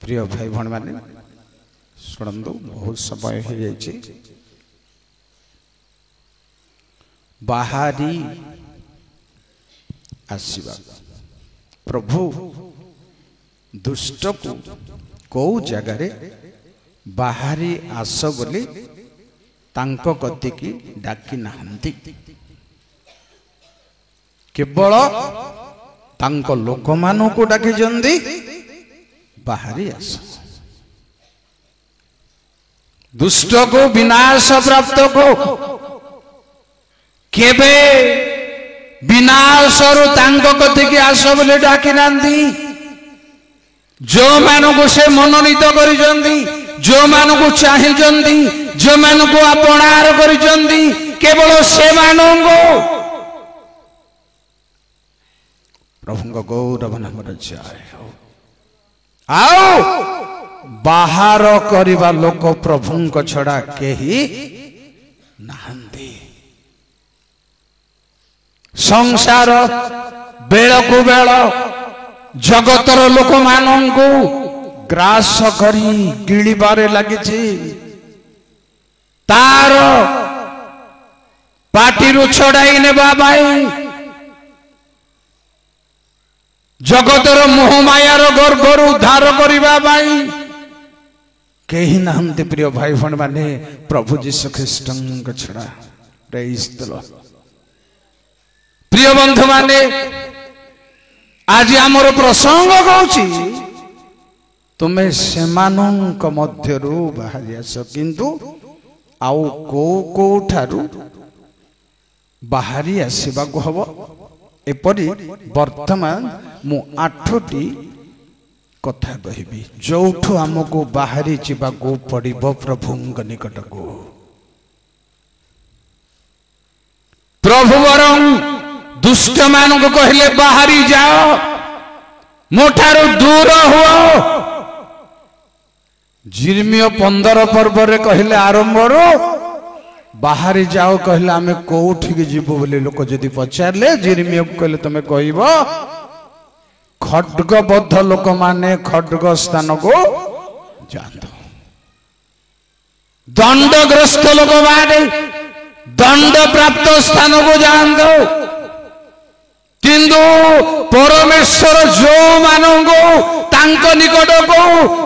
प्रिय भाई भण माने शुणु बहुत समय हो जाए बाहरी आसवा प्रभु दुष्ट को कौ जगार बाहरी आस बोली तांको कति की डाकी नाहंती केवल तांको लोक मानू को डाकी जंदी बाहरी आस दुष्ट को विनाश प्राप्त को केबे विनाश रु तांको कति की आस बोले डाकी नांदी जो मानू को से मनोनीत करी जंदी जो मानू को चाहि जंदी जो मानू को अपनार करी जंदी केवल से मानू को प्रभु गौरव नाम जय हो आओ बाहर करिबा लोक प्रभु को छड़ा केही नाहंदी संसार बेल को बेल जगतर लोक मानन को ग्रास करी गिली बारे लगी तार पार्टी छड़ाई ने बाबाई जगतर मोहमायार गर्भर उद्धार करने कहीं नाहंती प्रिय भाई भण माने प्रभु जीशु ख्रीष्ट छड़ा प्रेज द लॉर्ड प्रिय बंधु माने आज आमर प्रसंग कहूँ तुम्हें सेमानंक मध्यरु बाहरी आस किंतु आउ को ठारू बाहरी आसवा को हब एपरी वर्तमान मु 8टी कथा कहबी जोठु हमको बाहरी जीवाको पड़िबो प्रभु निकट को प्रभु वरं दुष्ट मान को कहले बाहरी जाओ मोठारू दूर हुओ जिर्मिय 15 पर्व रे कहले आरंभ रो बाहरी जाओ कहले आमे कोठी के जीवो बोले लोक जदि पचारले जिर्मिय को कहले तमे कहबो खड्गबद्ध लोक माने खड्ग स्थान को जानतो दंडग्रस्त लोक माने दंड प्राप्त स्थान को जानतो किंतु परमेश्वर जो मानो तांको निकट को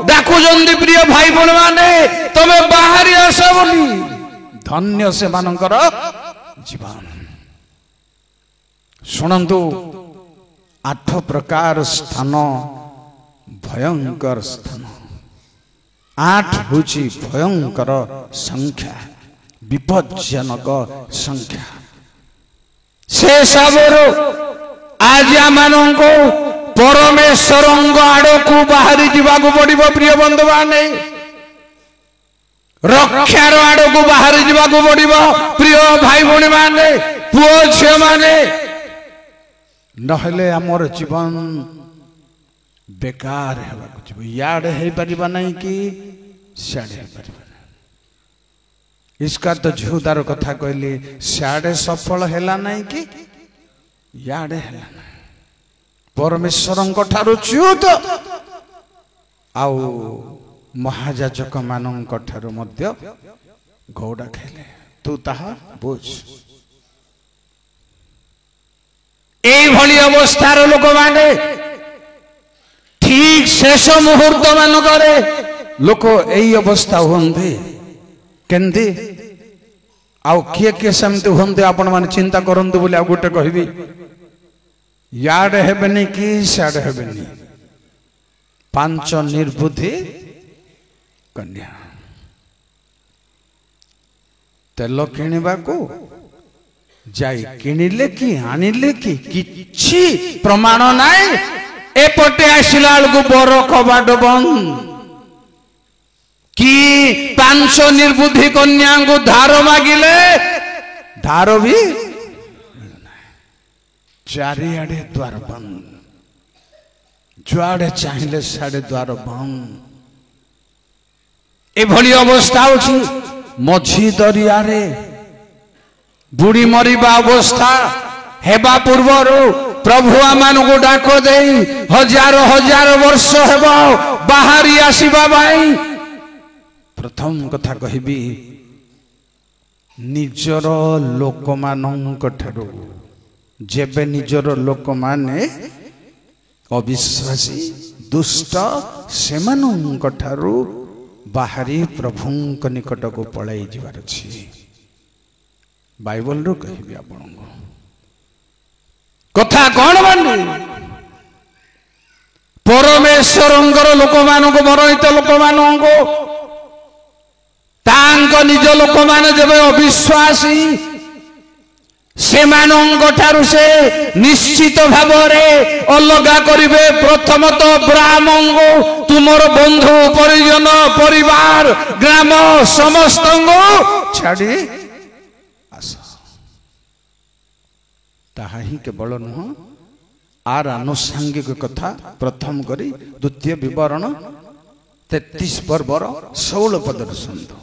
डाकुचंदी प्रिय भाई बण माने तमे बाहरी आस बोली धन्य से मानकर जीवन सुनंतु 8 प्रकार स्थान भयंकर स्थान 8 होची भयंकर संख्या विपज्जनक संख्या से सबरो आज आमानों को परमेश्वर आड़ को बाहरी जीवाको पड़िबो प्रिय बंधु माने रक्षार आड़ को बाहरी जीवाको पड़िबो प्रिय भाई भणी माने पुओ झियो माने नहले हमर जीवन बेकार हेबाको जीव याडे हे परिबा नहीं कि सियाडे हे परिबा इसका तो झूदार कथा कहली सियाडे सफल हेला नहीं कि याडे हेला नहीं परमेश्वर ठारू च्युत आउ महाजाजक मानक ठारू मध्य घोड़ा खेले तू ताहा बुझ अवस्थार लोक माने ठीक शेष मुहूर्त मानक लोक यही अवस्था हुंदी केंदी आउ किए किए सेमती हुंदी आपण माने चिंता करंतु बोली आ गोटे कहबी याडे हेबेनी कि सियाडे हेबेनी 5 निर्बुद्धि कन्या तेल किणवा को जाई किणिले कि आनिले कि किछि प्रमाण नाई एपटे आसिला को बर कबाट बंद कि 5 निर्बुद्धि कन्या को धार मागिले धार भी चारिआडे द्वार बंद जुआडे चाहिए साढ़े द्वार बंद एभली अवस्था होछि मझी दरिया रे बुड़ी मरिबा अवस्था हेबा पूर्वर प्रभु आमानकु डाक दे हजार हजार वर्ष हेब बाहरी आसीबा भाई प्रथम कथा कहबी निजर लोक मानक ठारू जेबे निजर लोक माने अविश्वासी दुष्ट सेमानक ठारू बाहरी प्रभुंक निकट को पलाई जिबार अछि बाइबल रो कहबी आपन कथा कौन बानी परमेश्वरंकर लोक मानक मनोहित लोक मानक तांको निज लोक मान जेबे अविश्वासी सेमानंगठारु से निश्चित भावरे अलगा करिवे प्रथमत ब्राह्मण तुमर बंधु परिजन परिवार ग्राम समस्त छाड़ी आस ताहा ही केवल नुह आर आनुषांगिक कथा प्रथम करी द्वितीय विवरण 33 पर्वर 16 पद सुनतो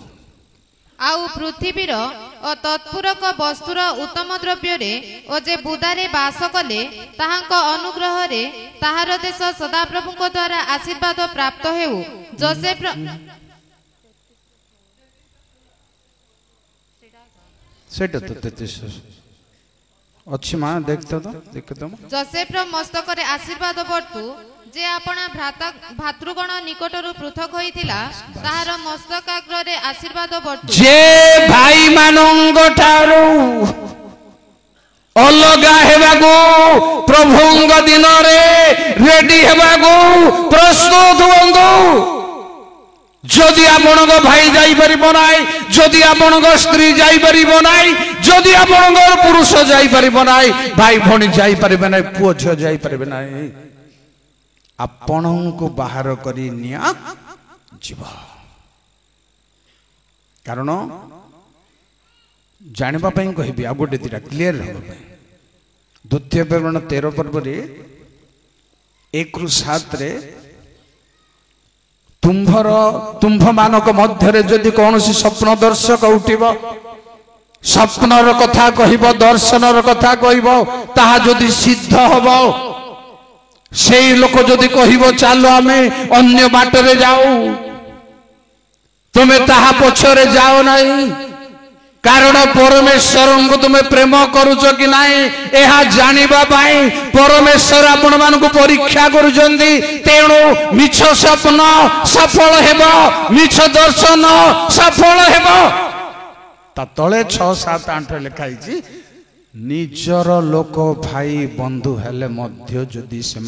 आउ पृथ्वीर ओ तत्पूरक वस्तुर उत्तम द्रव्य रे ओ जे बुदारे वास कले ताहांक अनुग्रह रे ताहार देश सदाप्रभुंक द्वारा आशीर्वाद प्राप्त हेउ जोसेफ सेटा तो 33 अच्छी मां देखते तो जोसेफ रो मस्तक रे आशीर्वाद वर्तु जे अपना भातृगण निकटरू पृथक होइथिला ताहार मस्तकाग्र रे आशीर्वाद वर्तु जे भाई मानंग ठारू अलगा हेबागो प्रभुंग दिन रे रेडी हेबागो प्रस्तुत होंदो जदि आपनक भाई जाई परिबो नाई जदि आपनक स्त्री जाई परिबो नाई जदि आपनक पुरुष जाई परिबो नाई भाई भणी जाई परिबे नाई पुओ झियो जाई परिबे नाई आपन को बाहर करी निया जीवा कारण जानबा पई कहबी आ गोटे दिरा क्लियर हो द्वितीय विवरण 13 पर्व रे 1 रु 7 रे तुम्भ मानक मध्य रे जदि कोनोसी स्वप्न दर्शक उठिबो स्वप्नर कथा कहबो दर्शनर कथा कहबो ताहा जदि सिद्ध हबो से लोक जदि कहबो चलो आमे अन्य बाटरे जाऊ तुमे ताहा पछरे जाओ नहीं कारण परमेश्वर को तुमे प्रेम करूछ कि नाही एहा जानिबा पाई परमेश्वर आपण मानकु परीक्षा करूछंती तेणु मिछ स्वप्न सफल हेबो मिछ दर्शन सफल हेबो ता तळे 6 7 8 लिखाई छी निजर लोक भाई बंधु हेले मध्य जदि से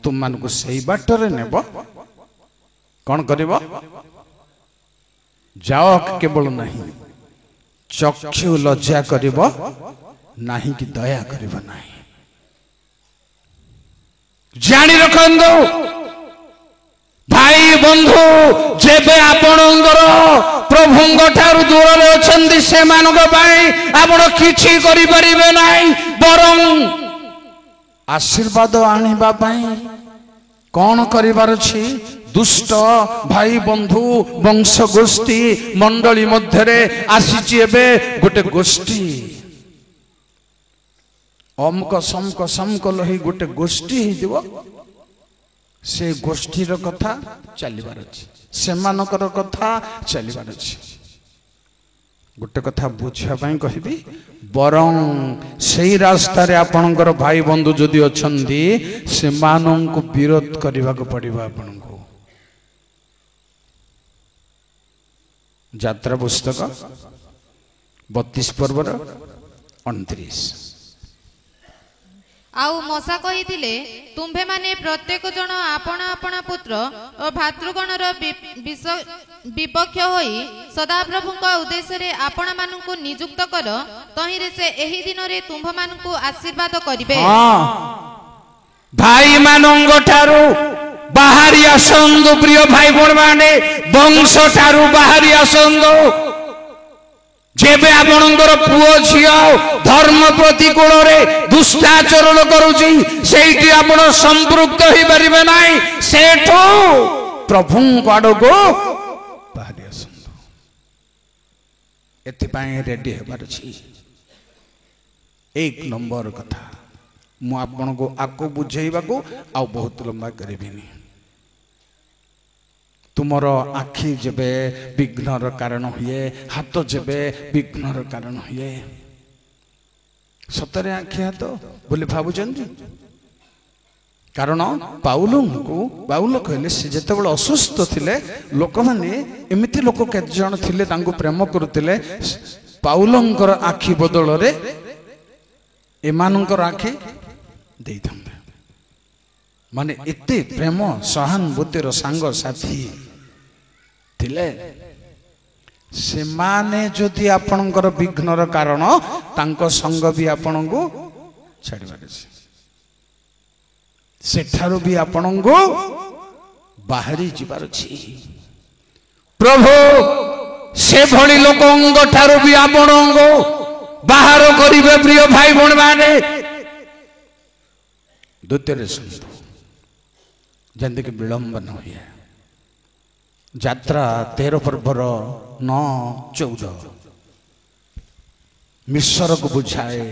तुम मानकु सही बाटरे नेब कौन करिबो जाओ केवल नहीं चक्षु लज्जा करिबो नहीं कि दया करिबो नहीं जानी रखंदो भाई बंधु जेबे आपणंगर प्रभुंग ठारू दूर रे अछंती से मानक पाई आपण किछि करि परिबे नाही बरं आशीर्वाद आनिबा पाई कौन करिवार छी दुष्ट भाई बंधु वंश गोष्ठी मंडली मध्य रे आसीची एबे गोटे गोष्ठी अमक समक लही गोटे गोष्ठी ही दिबो से गोष्ठीर कथा चलिबार अछि सेमानकर कथा चलिबार अछि गोटे कथा बुझिया पई कहबी बरं सेही रास्ता रे आपनकर भाई बंधु जदि अछंती सेमानंकु विरोध करबा को पड़िबा आपनकु यात्रा पुस्तक 32 पर्वर 29 आउ मसा कहिथिले तुम्भे माने प्रत्येक जन आपण आपण पुत्र और भातृगणर विपक्ष होई सदाप्रभुंक उद्देश्य रे आपण मानकु नियुक्त कर तहिरे से एही दिन रे तुम्भ मानकु आशीर्वाद करिवे भाई मानंग ठारू बाहरी आसंदो प्रिय भाई बण माने वंश ठारू बाहरी आसंदो जेबे आपणकर पुओ झियो धर्म प्रतिकूल रे दुष्टाचरण करूची सेठी आपण संपृक्त होई परिबे नाही सेठो प्रभु आड़ को बाहरी आसंदो एथि पई रेडी हेबार छी एक नंबर कथा मु आपनको आको बुझेइबाको आ बहुत लंबा करिबिनी। तुमर आखि जेबे विघ्नर कारण हुए, हाथ जेबे विघ्नर कारण हुए, सतरे आखि हाथ बोली भावुचंदी। कारण पाउल कहले से जेतेबेले असुस्थ थिले लोक माने एमिति लोक केते जण थिले तांको प्रेम करुतिले, पाउलंकर आखि बदल रे एमानंकर आखि देई थांदे। माने एते प्रेम सहानुभूतिर सांग साथी थिले, से माने जदि आपणकर विघ्नर कारण तांको संग भी आपणको छाड़िबार अछि, सेठारु भी आपणको बाहरी जिबार अछि। प्रभु से भली लोकंग ठारू भी आपणको बाहर करिवे। प्रिय भाई भण माने द्वितीय सुनतु जंदे के विलंब न हुए। यात्रा 13 पर्वर 9-14 मिश्र को बुझाए।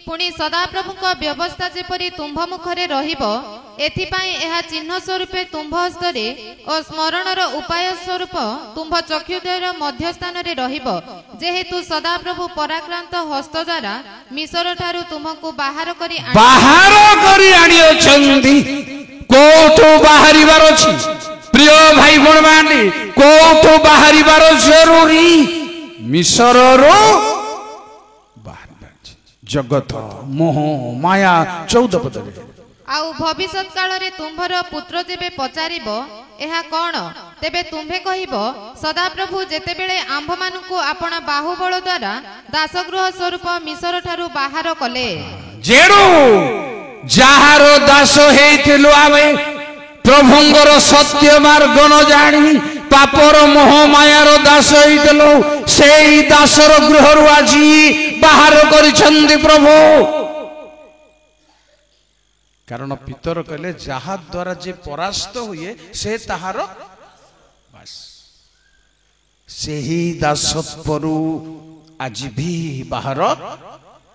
पुणी सदाप्रभु व्यवस्था जेपरी तुम्भ मुखरे रहिब, एथिपाई एहा चिन्ह स्वरूपे तुम्भ हस्तरे और स्मरणर उपाय स्वरूप तुम्भ चक्षुद्वयर मध्य स्थान रे रहिब, जेहेतु सदाप्रभु पराक्रांत हस्त द्वारा मिश्र ठारू तुमको बाहर करी आनियछंती। कोठो बाहरिबार अछि प्रिय भाई भण माने, कोठो बाहरिबार जरूरी मिश्ररो जगत मोह माया 14 पदरे। आउ भविष्यत काल रे तुम्भर पुत्र जेबे पचारिब एहा कोन, तेबे तुम्भे कहिब सदाप्रभु जेतेबेले आंभ मानकु आपण बाहुबल द्वारा दासगृह स्वरूप मिश्र ठारू बाहर कले। जेडो जाहार दास हेइथिलु आमे प्रभुंगर सत्य मार्ग न जानी पापर मोह मायार दास हेइथिलु, सेई दासर गृहरु आजी बाहर करिछन्ति प्रभु। कारण पितर कहले जहा द्वारा जे परास्त हुए से ताहार बस, सेही दासत्वरु आज भी बाहर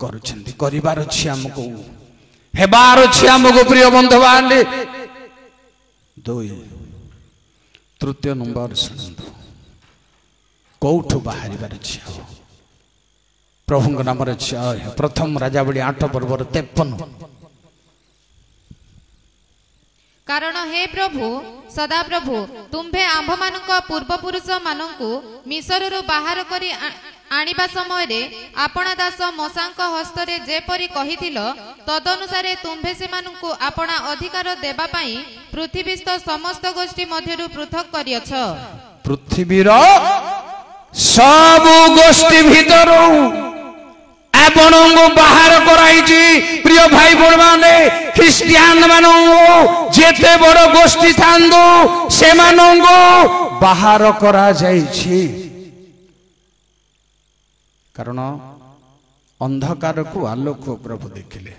करुछन्ति। करिबार अछि हमको, हेबार अछि हमको प्रिय बंधु बांधे। 2 तृतीय नंबर सुनंतु कौठु बाहरिबार अछि प्रभुଙ୍କ नामରେ प्रथम राजावली 8 पर्वर 53। कारण हे प्रभु सदाप्रभु तुम्भे आंभ मानक पूर्व पुरुष मानकु मिश्ररु बाहर करी आनिबा समय रे आपण दास मसांक हस्तरे जेपरी कहिथिल, तदनुसारे तुम्भे से मानकु आपण अधिकार देबा पई पृथ्वीस्थ समस्त गोष्ठी मध्यरु पृथक करियछ। पृथ्वीर सब गोष्ठी भितरु आपणको बाहर कराइछि। प्रिय भाई भण माने ख्रिस्टियान मानंगो जेते बड़ गोष्ठी थांदो से मानंगो बाहर करा जाइछि। कारण अंधकार को आलोक प्रभु देखिले,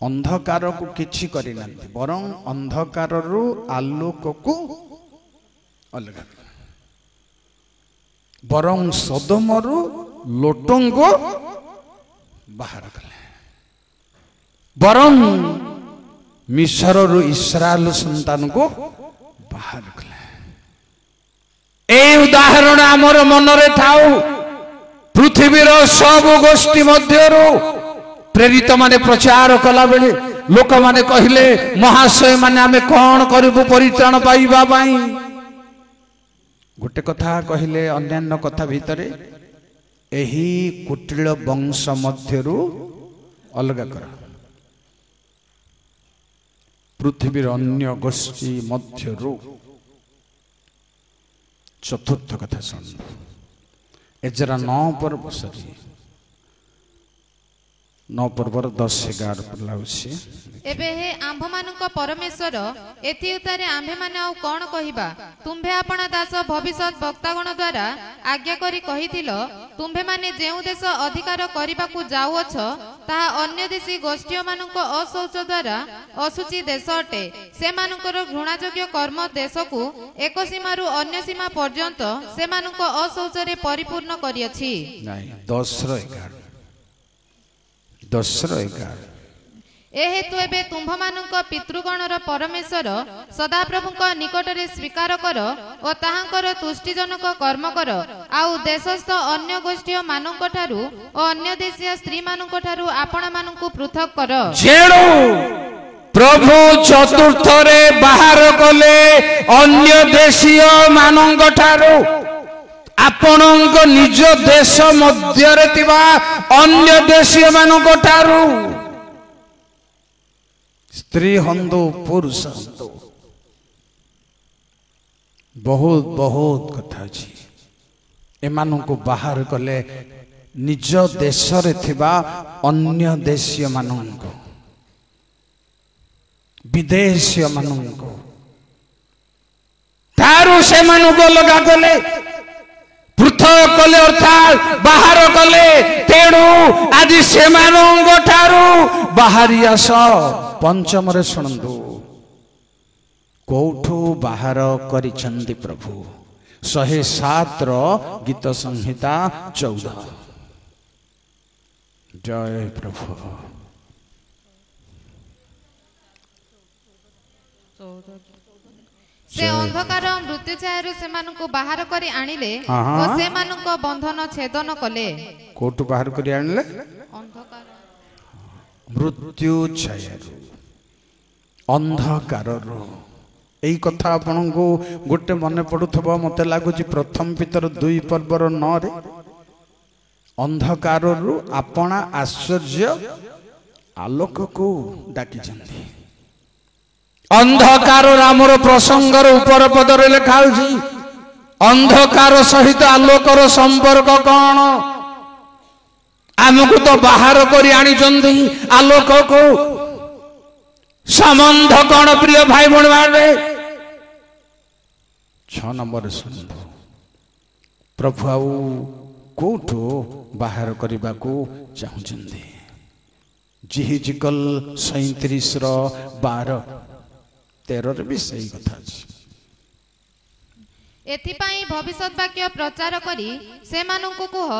अंधकार को किछि करि नांति, बरं अंधकार रु आलोक को अलग, बरं सदम रु लोटंगो बाहर कले, बरं मिश्र रु इस्राएल संतान को बाहर कले। ए उदाहरण आमर मनरे थाउ। पृथ्वीर सब गोष्ठी मध्यरु प्रेरित माने प्रचार कला बेले लोक माने कहिले महाशय माने आमे कोन करिबु परित्राण पाइबा पाई। गोटे कथा कहिले अन्यान्य कथा भितरे एही कुटिल वंश मध्यरु अलग कर, पृथ्वीर अन्य गोष्ठी मध्यरु। चतुर्थ कथा सुन, एजरा 9 पर्व 9 पर्वर 10-11 पलाउसी। एबे हे आंभ मानक परमेश्वर एथि उतारे आंभे माने आउ कोन कहिबा, तुम्भे आपण दास भविष्यत वक्तागण द्वारा आज्ञा करी कहिथिल, तुम्भे माने जेउ देश अधिकार करिबाकू जाउअछ ताहा अन्य देशी गोष्ठी मानक अशौच द्वारा असुचि देश अटे। से मानकर घृणायोग्य कर्म देशकू एक सीमारु अन्य सीमा पर्यंत से मानक अशौच रे परिपूर्ण करियछि। नाही 10-11 10:11 ଏ ହେତୁ ଏବେ ତୁମ୍ଭମାନଙ୍କ ପିତୃଗଣର ପରମେଶ୍ୱର ସଦାପ୍ରଭୁଙ୍କ ନିକଟରେ ସ୍ୱୀକାର କର ଓ ତାହାଙ୍କର ତୁଷ୍ଟିଜନକ କର୍ମ କର। ଆଉ ଦେଶସ୍ଥ ଅନ୍ୟ ଗୋଷ୍ଠୀ ମାନଙ୍କ ଠାରୁ ଓ ଅନ୍ୟ ଦେଶୀୟ ସ୍ତ୍ରୀ ମାନଙ୍କ ଠାରୁ ଆପଣମାନଙ୍କୁ ପୃଥକ କର। ଯେଣୁ ପ୍ରଭୁ ଚତୁର୍ଥରେ ବାହାର କଲେ ଅନ୍ୟ ଦେଶୀୟ ମାନଙ୍କ ଠାରୁ ଆପଣଙ୍କ ନିଜ ଦେଶ ମଧ୍ୟରେ ଥିବା ଅନ୍ୟ ଦେଶୀୟ ମାନଙ୍କ ଠାରୁ ସ୍ତ୍ରୀ ହନ୍ତୁ ପୁରୁଷ ହନ୍ତୁ ବହୁତ ବହୁତ କଥା ଅଛି। ଏମାନଙ୍କୁ ବାହାର କଲେ ନିଜ ଦେଶରେ ଥିବା ଅନ୍ୟ ଦେଶୀୟ ମାନଙ୍କୁ ବିଦେଶୀୟ ମାନଙ୍କୁ ତାରୁ ସେମାନଙ୍କୁ ଅଲଗା କଲେ ପୃଥକ କଲେ ଅର୍ଥାତ୍ ବାହାର କଲେ। ତେଣୁ ଆଜି ସେମାନଙ୍କ ଠାରୁ ବାହାରି ଆସ। ପଞ୍ଚମରେ ଶୁଣନ୍ତୁ କୋଉଠୁ ବାହାର କରିଛନ୍ତି ପ୍ରଭୁ 107ର ଗୀତ ସଂହିତା 14। ଜୟ ପ୍ରଭୁ। ସେ ଅନ୍ଧକାର ମୃତ୍ୟୁ ଛାୟାରୁ ସେମାନଙ୍କୁ ବାହାର କରି ଆଣିଲେ ଓ ସେମାନଙ୍କ ବନ୍ଧନ ଛେଦନ କଲେ। କୋଉଠୁ ବାହାର କରି ଆଣିଲେ? ମୃତ୍ୟୁ ଛାୟାରୁ ଅନ୍ଧକାରରୁ। ଏଇ କଥା ଆପଣଙ୍କୁ ଗୋଟେ ମନେ ପଡୁଥିବ ମତେ ଲାଗୁଛି ପ୍ରଥମ ପିତର 2 ପର୍ବର 9ରେ ଅନ୍ଧକାରରୁ ଆପଣା ଆଶ୍ଚର୍ଯ୍ୟ ଆଲୋକକୁ ଡାକିଛନ୍ତି। ଅନ୍ଧକାର ଆମର ପ୍ରସଙ୍ଗର ଉପର ପଦରେ ଲେଖା ହେଉଛି ଅନ୍ଧକାର ସହିତ ଆଲୋକର ସମ୍ପର୍କ କଣ? ଆମକୁ ତ ବାହାର କରି ଆଣିଛନ୍ତି ଆଲୋକକୁ। ସମ୍ବନ୍ଧ କଣ ପ୍ରିୟ ଭାଇ ଭଉଣୀ ମାନେ? 6 ନମ୍ବରରେ ଶୁଣନ୍ତୁ ପ୍ରଭୁ ଆଉ କୋଉଠୁ ବାହାର କରିବାକୁ ଚାହୁଁଛନ୍ତି? ଜିହିଜିକଲ 37ର 12-13ରେ ବି ସେଇ କଥା ଅଛି। ଏଥିପାଇଁ ଭବିଷ୍ୟତ ବାକ୍ୟ ପ୍ରଚାର କରି ସେମାନଙ୍କୁ କୁହ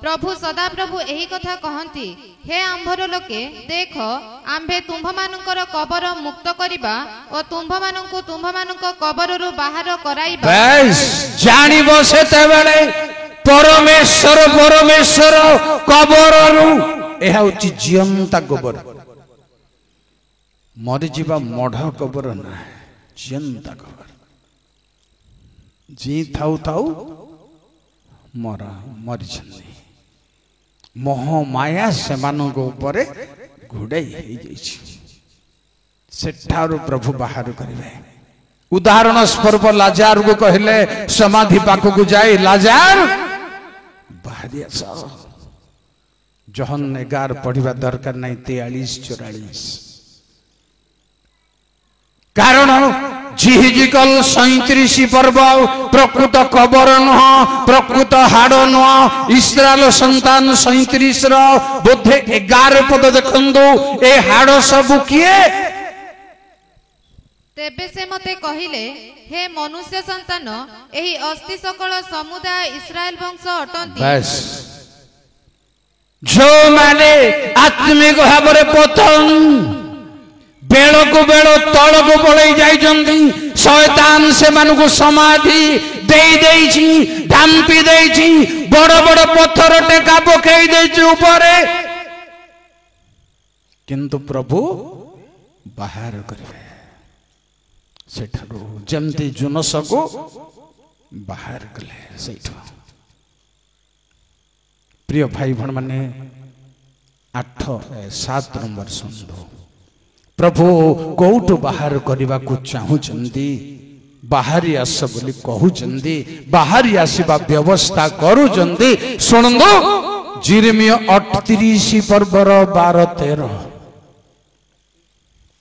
ପ୍ରଭୁ ସଦାପ୍ରଭୁ ଏହି କଥା କହନ୍ତି ହେ ଆମ୍ଭର ଲୋକେ ଦେଖ ଆମ୍ଭେ ତୁମ୍ଭମାନଙ୍କର କବର ମୁକ୍ତ କରିବା ଓ ତୁମ୍ଭମାନଙ୍କୁ ତୁମ୍ଭମାନଙ୍କ କବରରୁ ବାହାର କରାଇବା। ଜାଣିବ ସେତେବେଳେ ପରମେଶ୍ୱର କବରରୁ ଏହା ହେଉଛି ଜିଅନ୍ତା କବର। ମରିଯିବା ମଢ କବର ନା, ଜିଅନ୍ତା କବର। ଜି ଥାଉ ଥାଉ ମରିଛନ୍ତି। ମୋହ ମାୟା ସେମାନଙ୍କ ଉପରେ ଘୋଡେଇ ହେଇଯାଇଛି। ସେଠାରୁ ପ୍ରଭୁ ବାହାର କରିବେ। ଉଦାହରଣ ସ୍ୱରୂପ ଲାଜାରକୁ କହିଲେ ସମାଧି ପାଖକୁ ଯାଇ ଲାଜାର ବାହାରି ଆସ। ଜହନ 11 ପଢିବା ଦରକାର ନାହିଁ 43-44। କାରଣ ଜିହିଜିକଲ 37 ପର୍ବ ପ୍ରକୃତ କବର ନୁହଁ, ପ୍ରକୃତ ହାଡ଼ ନୁହଁ। ଇସ୍ରାଏଲ ସନ୍ତାନ 37ର ବୋଧେ 11 ପଦ ଦେଖନ୍ତୁ। ଏ ହାଡ଼ ସବୁ କିଏ? ତେବେ ସେ ମତେ କହିଲେ ହେ ମନୁଷ୍ୟ ସନ୍ତାନ ଏହି ଅସ୍ଥି ସକଳ ସମୁଦାୟ ଇସ୍ରାଏଲ ବଂଶ ଅଟନ୍ତି। ଯୋଉମାନେ ଆତ୍ମିକ ଭାବରେ ପତନ ବେଳକୁ ବେଳ ତଳକୁ ପଳେଇ ଯାଇଛନ୍ତି। ଶୟତାନ ସେମାନଙ୍କୁ ସମାଧି ଦେଇ ଦେଇଛି, ଢାମ୍ପି ଦେଇଛି, ବଡ ବଡ ପଥର ଟେକା ପକେଇ ଦେଇଛି ଉପରେ। କିନ୍ତୁ ପ୍ରଭୁ ବାହାର କରିବେ ସେଠାରୁ, ଯେମିତି ଜୁନସକୁ ବାହାର କଲେ ସେଇଠୁ। ପ୍ରିୟ ଭାଇ ଭଉଣୀ ମାନେ 7 ନମ୍ବର ଶୁଣନ୍ତୁ ପ୍ରଭୁ କୋଉଠୁ ବାହାର କରିବାକୁ ଚାହୁଁଛନ୍ତି? ବାହାରି ଆସ ବୋଲି କହୁଛନ୍ତି, ବାହାରି ଆସିବା ବ୍ୟବସ୍ଥା କରୁଛନ୍ତି। ଶୁଣନ୍ତୁ ଜିରେମିୟ 38 ପର୍ବର 12-13।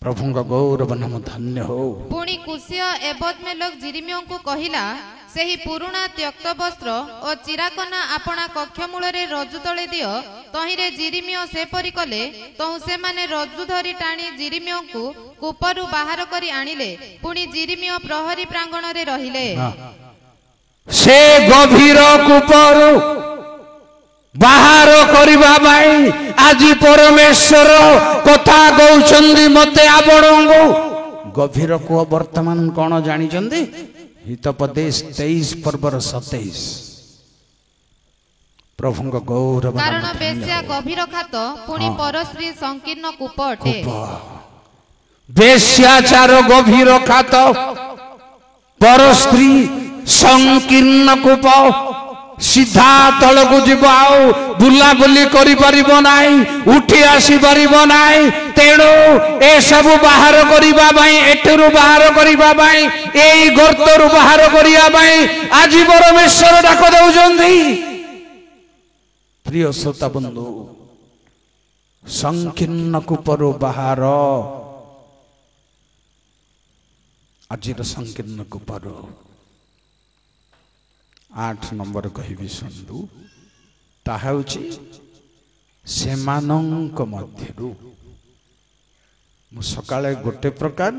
ପ୍ରଭୁଙ୍କ ଗୌରବ ନାମ ଧନ୍ୟ ହଉ। ପୁଣି କୁଶୀୟ ଏବଦମେଲକ ଜିରିମିୟଙ୍କୁ କହିଲା ସେହି ପୁରୁଣା ତ୍ୟକ୍ତ ବସ୍ତ୍ର ଓ ଚିରାକନା ଆପଣା କକ୍ଷ ମୂଳରେ ରଜୁ ତଳେ ଦିଅ। ତହିଁରେ ଜିରିମିୟ ସେପରି କଲେ। ତହୁ ସେମାନେ ରଜୁ ଧରି ଟାଣି ଜିରିମିୟଙ୍କୁ କୂପରୁ ବାହାର କରି ଆଣିଲେ। ପୁଣି ଜିରିମିୟ ପ୍ରହରୀ ପ୍ରାଙ୍ଗଣରେ ରହିଲେ। ସେ ଗଭୀର କୂପରୁ बाहर करिबा भाई आज परमेश्वर कथा कहउछन्दी मते आपणको गभीर को वर्तमान कोन जानि चंदी हितोपदेश 23 पर्वर 27 प्रभुंग गौरव कारण बेश्या गभीर खात पुणी परश्री संकीर्ण कूप अटे बेश्याचार गभीर खात परस्त्री संकीर्ण कूप सीधा तलक जीव आउ बुला बुली करि परिबो नाही उठी आसी परिबो नाही तेणु ए सब बाहर करिबा भाई एठरू बाहर करिबा भाई एई गर्तरू बाहर करिया भाई आज परमेश्वर डाक दउजंदी प्रिय श्रोता बंधु संकीर्ण कूपरू बाहर आजिर संकीर्ण कूपरू 8 नंबर कहिबी सुनदु ताहा होची सेमानंक मध्यरु मु सकाळे गोटे प्रकार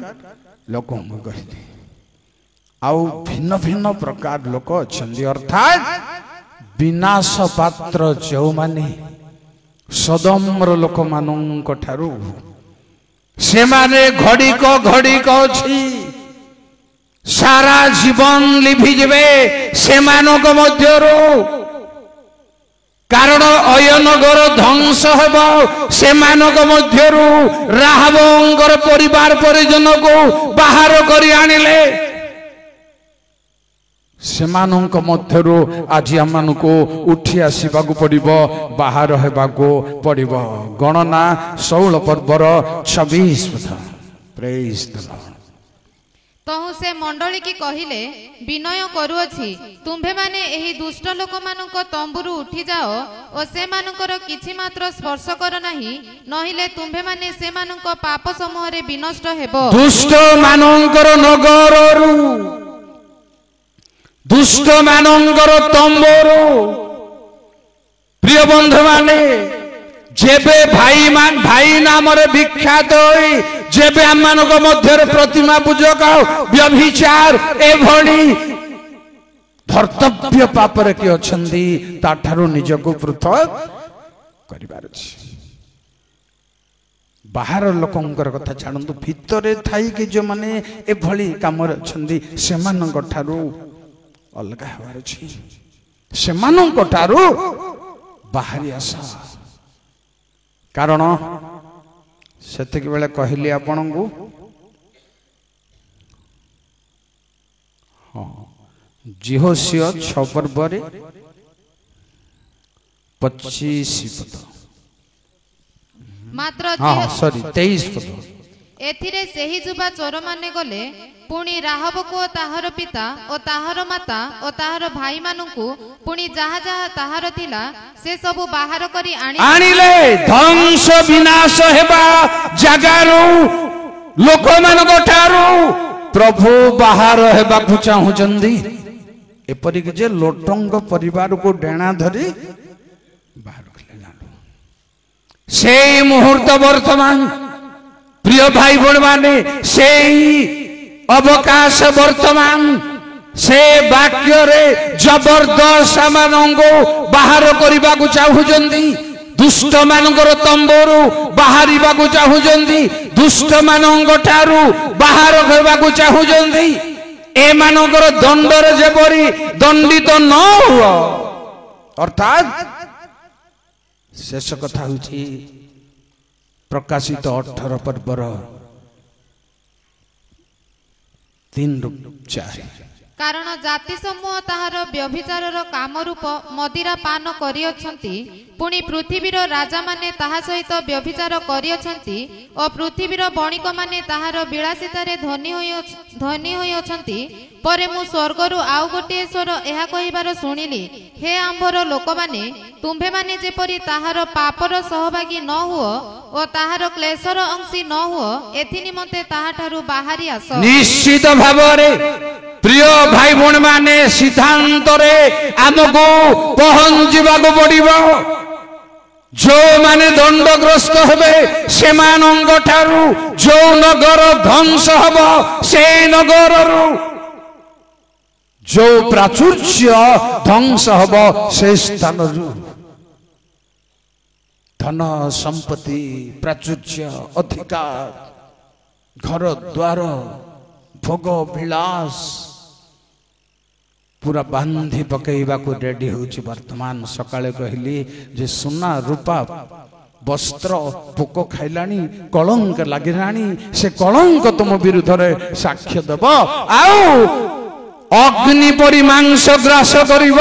लोक मु कहिली आउ भिन्न भिन्न प्रकार लोक अछंदी अर्थात विनाश पात्र जो माने सदम्र लोक मानंक ठारू से माने घड़ी को अछि सारा जीवन लिभि जबे से मानक मध्यरो कारण अयनगर ध्वंस हेबो से मानक मध्यरो राहबंगर परिवार परिजन को बाहर करि आनिले से मानक मध्यरो आज आमानको उठी आसीबाकू पड़िबो बाहर हेबाकू पड़िबो गणना 16 पर्वर 26 पद प्रेज द लॉर्ड तहु से मंडली की कहिले विनय करूअछि तुम्भे माने एही दुष्ट लोक मानक तंबुरु उठी जाओ और से मानकर किछि मात्र स्पर्श कर नाही नहिले तुम्भे माने से मानक पाप समूह रे विनष्ट हेबो दुष्ट मानकर नगररु दुष्ट मानकर तंबुरु प्रिय बंधु माने जेबे भाई नाम रे विख्यात होई जेबे आमानक मध्य प्रतिमा पूजक व्यभिचार एभली धर्तव्य पाप रे के अछंदी ताठारो निजको पृथक करिबार अछि बाहर लोकंकर कथा छाड़ंतु भितरे थाई कि जो माने एभली काम रे अछंदी सेमानक ठारू अलगा हवार अछि सेमानक ठारू बाहरी आसा कारण सेतिक बेले कहली आपण को जिहोशिया 6 पर्व 25 पद मात्र सॉरी 23 पद एथिरे सेही जुबा चोर माने गले पुणी राहब को ताहार पिता और ताहार माता और ताहार भाई मानकु पुणी जहा जहा ताहार थिला से सब बाहर करी आनिले ध्वंस विनाश हेबा जगारू लोक मानक ठारू प्रभु बाहर हेबा को चाहुचंदी एपरि कि जे लोटंग परिवार को डेणा धरी बाहर कले सेई मुहूर्त वर्तमान प्रिय भाई बड़ माने सेई अवकाश वर्तमान से वाक्य रे जबरदस्त मानंगो बाहर करबा को चाहुचंदी दुष्ट मानकर तंबोरु बाहरिबा को चाहुचंदी दुष्ट मानंग ठारू बाहर करबा को चाहुचंदी ए मानकर दंड रे जेपरि दंडित न हुआ अर्थात शेष कथा होची प्रकाशित 18 पर्वर 3-4 कारण जाति समूह ताहार व्यभिचारर काम रूप मदिरा पान करियछंती पुणी पृथ्वीर राजा माने ताहा सहित व्यभिचार करियछंती और पृथ्वीर बणिक माने ताहार विलासितारे धनी होइछंती परे मु स्वर्गरु आउ गोटे स्वर एहा कहिबार सुनिली हे आंभर लोक माने तुम्भे माने जेपरि ताहार पापर सहभागी न हुओ और ताहार क्लेशर अंशी न हुओ एथि निमंते ताहा ठारू बाहरी आस निश्चित भावरे प्रिय भाई भौणी माने सिद्धांत रे आमको पहुंचवा को पड़िबो जो माने दंडग्रस्त हेबे से मानंग ठारू जो नगर ध्वंस हबो से नगररु जो प्राचुर्य ध्वंस हबो से स्थानरु ଧନ ସମ୍ପତ୍ତି ପ୍ରାଚୁର୍ଯ୍ୟ ଅଧିକାର ଘର ଦ୍ୱାର ଭୋଗ ବିଳାସ ପୁରା ବାନ୍ଧି ପକେଇବାକୁ ରେଡି ହେଉଛି ବର୍ତ୍ତମାନ। ସକାଳେ କହିଲି ଯେ ସୁନା ରୂପା ବସ୍ତ୍ର ପୋକ ଖାଇଲାଣି, କଳଙ୍କ ଲାଗିଲାଣି, ସେ କଳଙ୍କ ତୁମ ବିରୁଦ୍ଧରେ ସାକ୍ଷ୍ୟ ଦେବ, ଆଉ ଅଗ୍ନି ପରି ମାଂସ ଗ୍ରାସ କରିବ।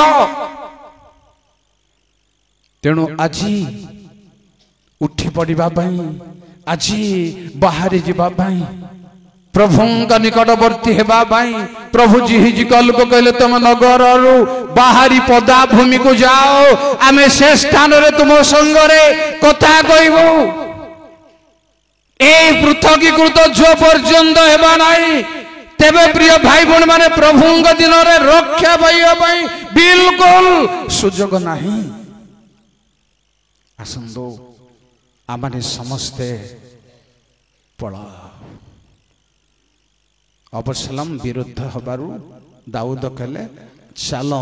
ତେଣୁ ଆଜି ଉଠି ପଡ଼ିବା ପାଇଁ, ଆଜି ବାହାରି ଯିବା ପାଇଁ, ପ୍ରଭୁଙ୍କ ନିକଟବର୍ତ୍ତୀ ହେବା ପାଇଁ ପ୍ରଭୁ ଜିହିଜିକଲକୁ କହିଲେ ତମ ନଗରରୁ ବାହାରି ପଦା ଭୂମିକୁ ଯାଅ, ଆମେ ସେ ସ୍ଥାନରେ ତୁମ ସଙ୍ଗରେ କଥା କହିବୁ। এই ପୃଥକୀକୃତ ଯୋ ପର୍ଯ୍ୟନ୍ତ ହେବା ନାହିଁ, ତେବେ ପ୍ରିୟ ଭାଇ ଭଉଣୀ ମାନେ ପ୍ରଭୁଙ୍କ ଦିନରେ ରକ୍ଷା ପାଇବା ପାଇଁ ବିଲକୁଲ ସୁଯୋଗ ନାହିଁ। ଆସନ୍ତୁ ଆମେ ସମସ୍ତେ ପଳାଅ। ଅବସଲମ ବିରୁଦ୍ଧ ହେବାରୁ ଦାଉଦ କହିଲେ ଚାଲ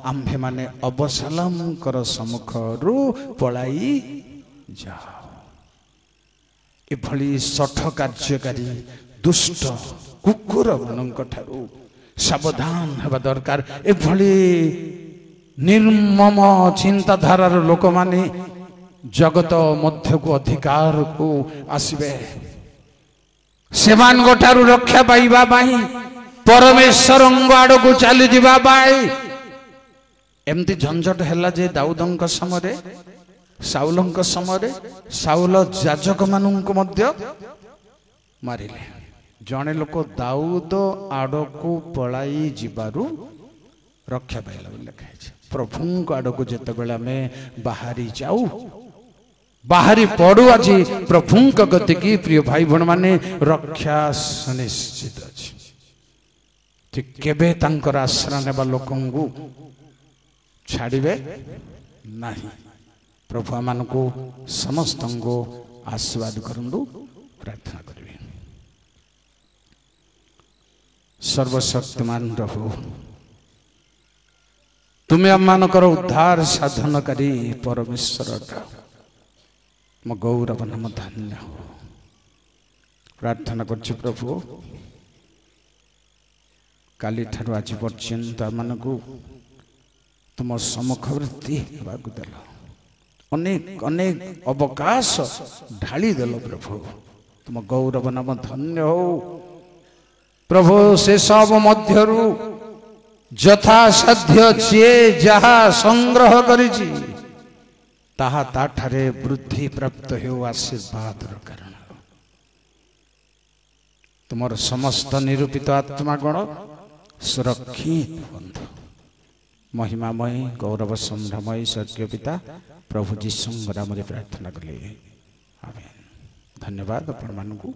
ଆମ୍ଭେମାନେ ଅବସଲମଙ୍କର ସମ୍ମୁଖରୁ ପଳାଇ ଯାଅ। ଏଭଳି ଶଠ କାର୍ଯ୍ୟକାରୀ ଦୁଷ୍ଟ କୁକୁର ମାନଙ୍କ ଠାରୁ ସାବଧାନ ହେବା ଦରକାର। ଏଭଳି ନିର୍ମମ ଚିନ୍ତାଧାରାର ଲୋକମାନେ ଜଗତ ମଧ୍ୟକୁ ଅଧିକାରକୁ ଆସିବେ। ସେମାନଙ୍କ ଠାରୁ ରକ୍ଷା ପାଇବା ପାଇଁ, ପରମେଶ୍ୱରଙ୍କ ଆଡକୁ ଚାଲିଯିବା ପାଇଁ ଏମିତି ଝଞ୍ଝଟ ହେଲା ଯେ ଦାଉଦଙ୍କ ସମୟରେ, ସାଉଲଙ୍କ ସମୟରେ ସାଉଲ ଯାଜକ ମାନଙ୍କୁ ମଧ୍ୟ ମାରିଲେ। ଜଣେ ଲୋକ ଦାଉଦ ଆଡକୁ ପଳାଇ ଯିବାରୁ ରକ୍ଷା ପାଇଲା ବୋଲି ଲେଖା ହେଇଛି। ପ୍ରଭୁଙ୍କ ଆଡକୁ ଯେତେବେଳେ ଆମେ ବାହାରି ଯାଉ, ବାହାରି ପଡୁ ଆଜି ପ୍ରଭୁଙ୍କ ଗତିକି, ପ୍ରିୟ ଭାଇ ଭଉଣୀ ମାନେ ରକ୍ଷା ସୁନିଶ୍ଚିତ ଅଛି। ଠିକ କେବେ ତାଙ୍କର ଆଶ୍ରୟ ନେବା ଲୋକଙ୍କୁ ଛାଡ଼ିବେ ନାହିଁ। ପ୍ରଭୁ ଆମମାନଙ୍କୁ ସମସ୍ତଙ୍କୁ ଆଶୀର୍ବାଦ କରନ୍ତୁ। ପ୍ରାର୍ଥନା କରିବେ। ସର୍ବଶକ୍ତିମାନ ପ୍ରଭୁ, ତୁମେ ଆମମାନଙ୍କର ଉଦ୍ଧାର ସାଧନକାରୀ ପରମେଶ୍ୱର ଅଟ। ମୋ ଗୌରବ ନାମ ଧନ୍ୟ ହଉ। ପ୍ରାର୍ଥନା କରୁଛି ପ୍ରଭୁ, କାଲିଠାରୁ ଆଜି ପର୍ଯ୍ୟନ୍ତ ଆମମାନଙ୍କୁ ତୁମ ସମ୍ମୁଖବର୍ତ୍ତୀ ହେବାକୁ ଦେଲ, ଅନେକ ଅନେକ ଅବକାଶ ଢାଳି ଦେଲ ପ୍ରଭୁ। ତୁମ ଗୌରବ ନାମ ଧନ୍ୟ ହଉ ପ୍ରଭୁ। ସେ ସବୁ ମଧ୍ୟରୁ ଯଥାସାଧ୍ୟ ଯିଏ ଯାହା ସଂଗ୍ରହ କରିଛି ତାହା ତାଠାରେ ବୃଦ୍ଧି ପ୍ରାପ୍ତ ହେଉ, ଆଶୀର୍ବାଦର କାରଣ। ତୁମର ସମସ୍ତ ନିରୂପିତ ଆତ୍ମାଗଣ ସୁରକ୍ଷିତ ହୁଅନ୍ତୁ। ମହିମାମୟ ଗୌରବ ସମ୍ଭ୍ରମୟ ସ୍ୱର୍ଗୀୟ ପିତା ପ୍ରଭୁ ଯୀଶୁଙ୍କ ନାମରେ ପ୍ରାର୍ଥନା କଲେ, ଆମେନ୍। ଧନ୍ୟବାଦ ଆପଣମାନଙ୍କୁ।